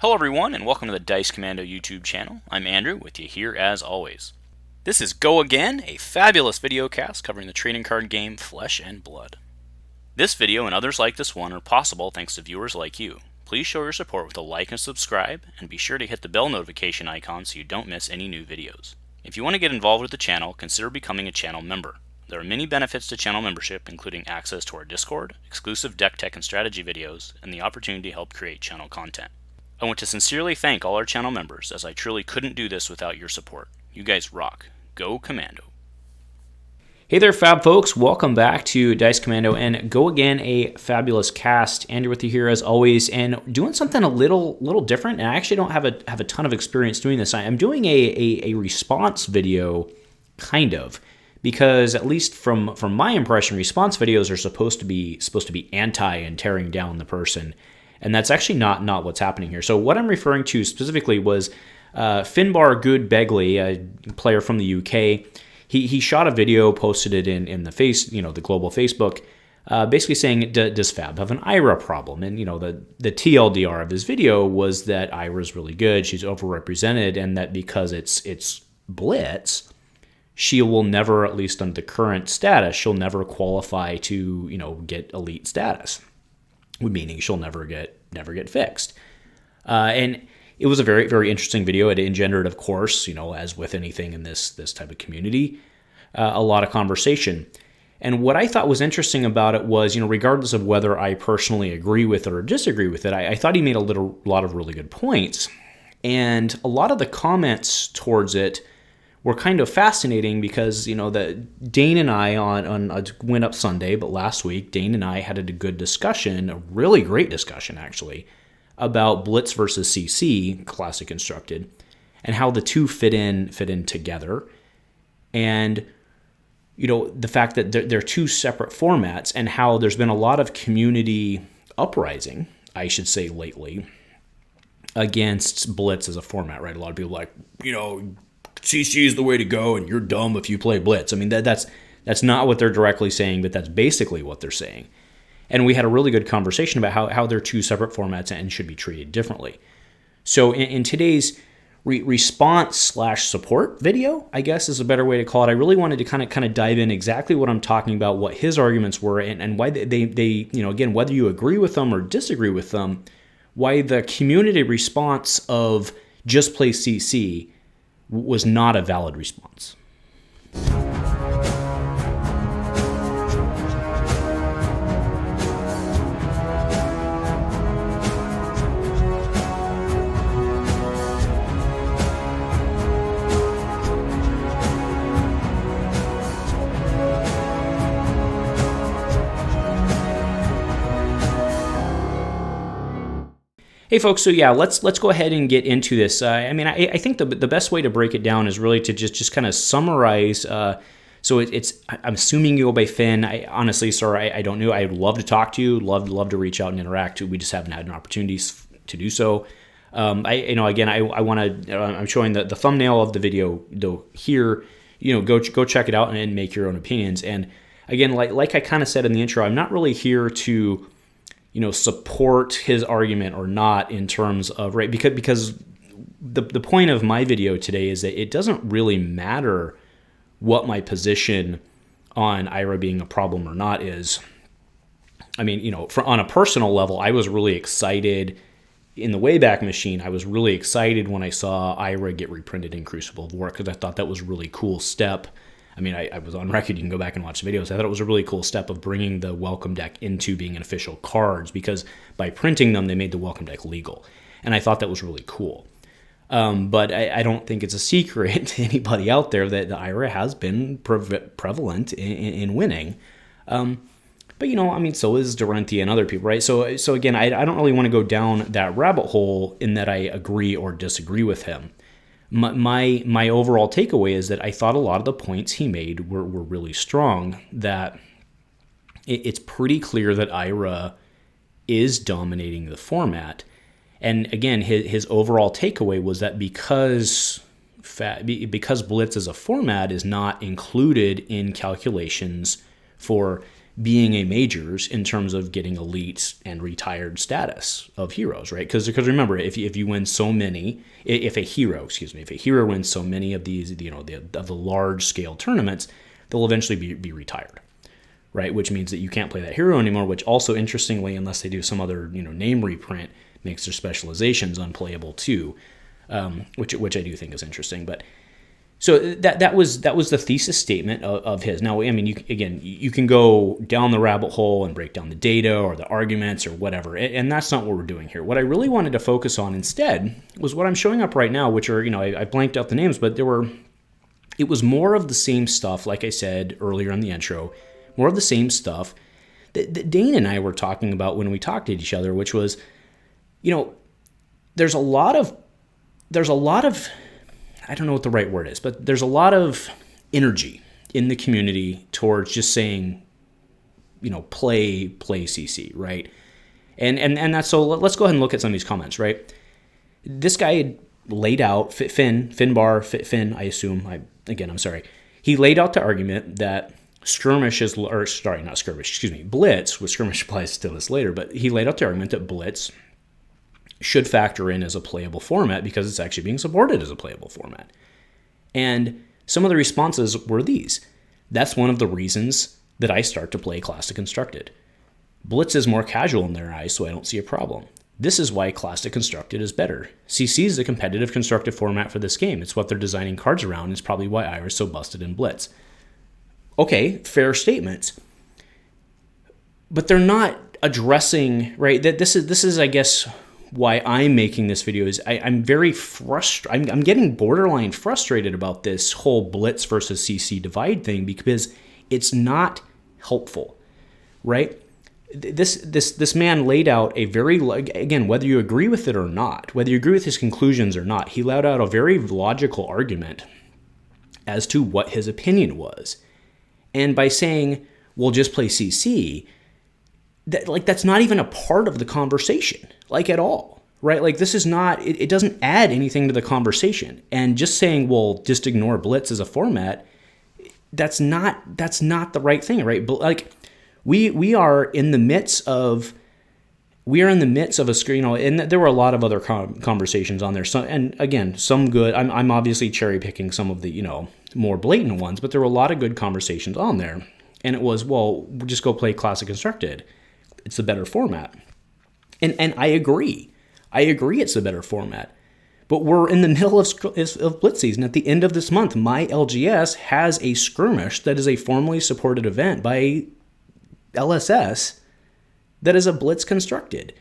Hello everyone, and welcome to the Dice Commando YouTube channel. I'm Andrew, with you here as always. This is Go Again, a fabulous video cast covering the trading card game Flesh and Blood. This video and others like this one are possible thanks to viewers like you. Please show your support with a like and subscribe, and be sure to hit the bell notification icon so you don't miss any new videos. If you want to get involved with the channel, consider becoming a channel member. There are many benefits to channel membership, including access to our Discord, exclusive deck tech and strategy videos, and the opportunity to help create channel content. I want to sincerely thank all our channel members, as I truly couldn't do this without your support. You guys rock. Go Commando. Hey there, Fab folks. Welcome back to Dice Commando and Go Again, a fabulous cast. Andrew with you here as always, and doing something a little different. And I actually don't have a ton of experience doing this. I am doing a response video, kind of, because at least from my impression, response videos are supposed to be anti and tearing down the person. And that's actually not what's happening here. So what I'm referring to specifically was Finbar Good Begley, a player from the UK. He shot a video, posted it in the global Facebook, basically saying, does FaB have an Ira problem? And the TLDR of his video was that Ira's really good, she's overrepresented, and that because it's Blitz, she will never, at least under the current status, she'll never qualify to get elite status. Meaning she'll never get fixed. And it was a very, very interesting video. It engendered, of course, as with anything in this type of community, a lot of conversation. And what I thought was interesting about it was, regardless of whether I personally agree with it or disagree with it, I thought he made a lot of really good points. And a lot of the comments towards it were kind of fascinating because, Dane and I went up Sunday, but last week, Dane and I had a good discussion, a really great discussion actually, about Blitz versus CC, Classic Constructed, and how the two fit in together. And, the fact that they're two separate formats and how there's been a lot of community uprising, I should say lately, against Blitz as a format, right? A lot of people are like, CC is the way to go, and you're dumb if you play Blitz. I mean, that's not what they're directly saying, but that's basically what they're saying. And we had a really good conversation about how they're two separate formats and should be treated differently. So in today's response/support video, I guess is a better way to call it, I really wanted to kind of dive in exactly what I'm talking about, what his arguments were, and why they again, whether you agree with them or disagree with them, why the community response of just play CC was not a valid response. Hey folks, so yeah, let's go ahead and get into this. I think the best way to break it down is really to just kind of summarize. So I'm assuming you go by Finn. Honestly, sir, I don't know. I'd love to talk to you. Love to reach out and interact. We just haven't had an opportunity to do so. I'm showing the thumbnail of the video though here. Go check it out and make your own opinions. And again, like I kind of said in the intro, I'm not really here to support his argument or not in terms of, right, because the point of my video today is that it doesn't really matter what my position on Ira being a problem or not is. I mean, on a personal level, I was really excited in the Wayback Machine. I was really excited when I saw Ira get reprinted in Crucible of War because I thought that was a really cool step. I mean, I was on record, you can go back and watch the videos. I thought it was a really cool step of bringing the Welcome Deck into being an official cards because by printing them, they made the Welcome Deck legal. And I thought that was really cool. But I don't think it's a secret to anybody out there that the Ira has been prevalent in winning. But, so is Dorinthea and other people, right? So again, I don't really want to go down that rabbit hole in that I agree or disagree with him. My overall takeaway is that I thought a lot of the points he made were really strong, that it's pretty clear that Ira is dominating the format. And again, his overall takeaway was that because Blitz as a format is not included in calculations for being a majors in terms of getting elites and retired status of heroes, right? Because remember, if you win so many, if a hero wins so many of these, of the large scale tournaments, they'll eventually be retired, right? Which means that you can't play that hero anymore. Which also, interestingly, unless they do some other name reprint, makes their specializations unplayable too, which I do think is interesting, but. So that was the thesis statement of his. Now, I mean, you can go down the rabbit hole and break down the data or the arguments or whatever, and that's not what we're doing here. What I really wanted to focus on instead was what I'm showing up right now, which are, I blanked out the names, but it was more of the same stuff, like I said earlier in the intro, more of the same stuff that Dane and I were talking about when we talked to each other, which was, there's a lot of I don't know what the right word is, but there's a lot of energy in the community towards just saying, play CC, right? And that's, so let's go ahead and look at some of these comments, right? This guy had laid out, Finn, I assume, I'm sorry. He laid out the argument that Blitz, which Skirmish applies to this later, but he laid out the argument that Blitz should factor in as a playable format because it's actually being supported as a playable format. And some of the responses were these. That's one of the reasons that I start to play Classic Constructed. Blitz is more casual in their eyes, so I don't see a problem. This is why Classic Constructed is better. CC is the competitive constructed format for this game. It's what they're designing cards around, and it's probably why Ira's so busted in Blitz. Okay, fair statements. But they're not addressing, right? That this is, I guess, why I'm making this video is I'm very frustrated. I'm getting borderline frustrated about this whole Blitz versus CC divide thing because it's not helpful, right? This man laid out a very, again, whether you agree with it or not, whether you agree with his conclusions or not, he laid out a very logical argument as to what his opinion was. And by saying, we'll just play CC, that's not even a part of the conversation, at all, right? This is not, it doesn't add anything to the conversation. And just saying, well, just ignore Blitz as a format, that's not the right thing, right? But we are in the midst of a screen, and there were a lot of other conversations on there. So, and again, some good. I'm obviously cherry picking some of the more blatant ones, but there were a lot of good conversations on there. And it was, well, just go play Classic Constructed. It's a better format. And I agree. It's a better format. But we're in the middle of Blitz season. At the end of this month, my LGS has a skirmish that is a formally supported event by LSS that is a Blitz constructed.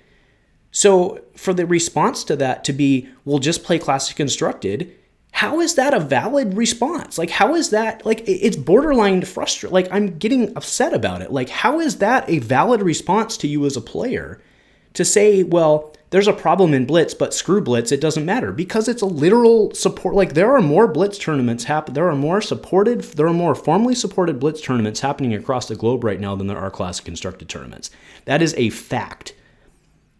So for the response to that to be, we'll just play Classic Constructed, how is that a valid response? How is that, it's borderline frustrating. I'm getting upset about it. How is that a valid response to you as a player to say, well, there's a problem in Blitz, but screw Blitz, it doesn't matter, because it's a literal support. There are more Blitz tournaments there are more formally supported Blitz tournaments happening across the globe right now than there are Classic Constructed tournaments. That is a fact.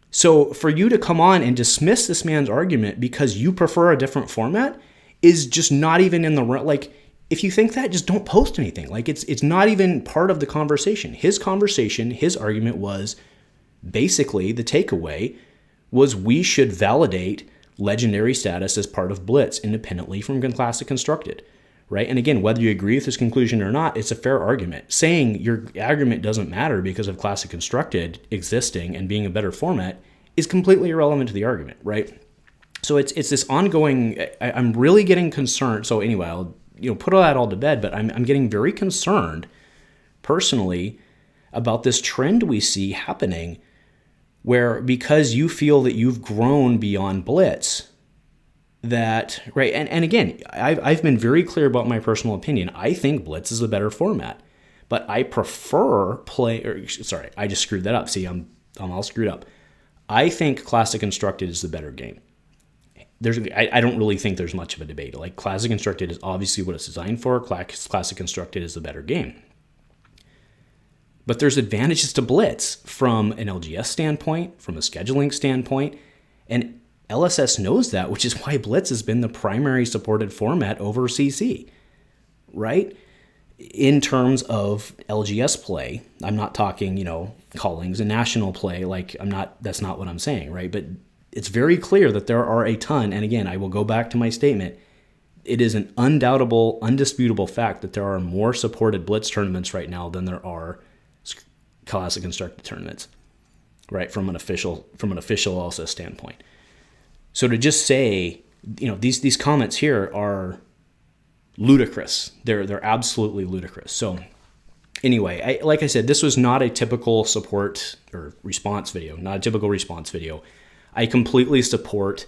So for you to come on and dismiss this man's argument because you prefer a different format is just not even in the, if you think that, just don't post anything. It's not even part of the conversation. His argument was basically, the takeaway was we should validate legendary status as part of Blitz independently from Classic Constructed, right? And again, whether you agree with his conclusion or not, it's a fair argument. Saying your argument doesn't matter because of Classic Constructed existing and being a better format is completely irrelevant to the argument, right? So it's this ongoing, I'm really getting concerned. So anyway, I'll put all that all to bed, but I'm getting very concerned personally about this trend we see happening where, because you feel that you've grown beyond Blitz, that, right, and again, I've been very clear about my personal opinion. I think Blitz is a better format, but I prefer I just screwed that up. See, I'm all screwed up. I think Classic Constructed is the better game. I don't really think there's much of a debate. Classic Constructed is obviously what it's designed for. Classic Constructed is the better game. But there's advantages to Blitz from an LGS standpoint, from a scheduling standpoint, and LSS knows that, which is why Blitz has been the primary supported format over CC, right? in terms of LGS play, I'm not talking, callings and national play. Like that's not what I'm saying, right? But it's very clear that there are a ton. And again, I will go back to my statement. It is an undisputable fact that there are more supported Blitz tournaments right now than there are Classic Constructed tournaments, right? From an official also standpoint. So to just say, these comments here are ludicrous. They're absolutely ludicrous. So anyway, like I said, this was not a typical support or response video, not a typical response video. I completely support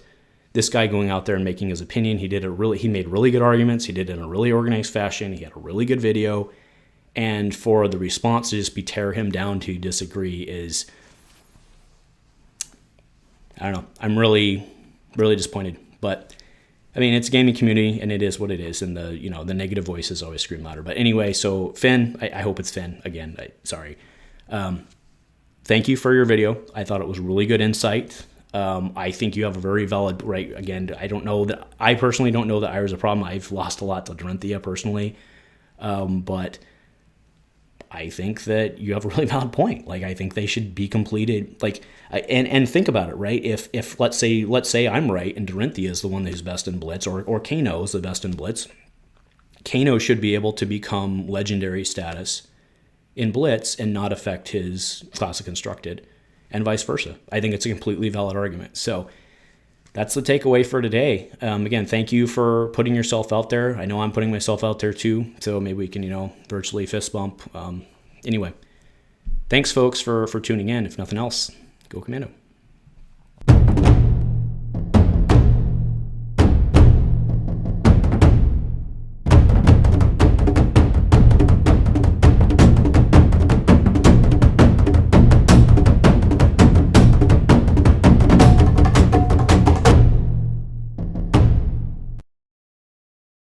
this guy going out there and making his opinion. He made really good arguments. He did it in a really organized fashion. He had a really good video. And for the response to just be tear him down to disagree is, I don't know. I'm really, really disappointed. But I mean, it's a gaming community, and it is what it is, and the negative voices always scream louder. But anyway, so Finn, I hope it's Finn again. Sorry. Thank you for your video. I thought it was really good insight. I think you have a very valid right. Again, I personally don't know that Ira's a problem. I've lost a lot to Dorinthea personally, but I think that you have a really valid point. Like, I think they should be completed. Like, and think about it, right? If let's say I'm right and Dorinthea is the one who's best in Blitz, or Kano is the best in Blitz, Kano should be able to become legendary status in Blitz and not affect his Classic Constructed, and vice versa. I think it's a completely valid argument. So that's the takeaway for today. Again, thank you for putting yourself out there. I know I'm putting myself out there too, so maybe we can, virtually fist bump. Anyway, thanks folks for tuning in. If nothing else, go Commando.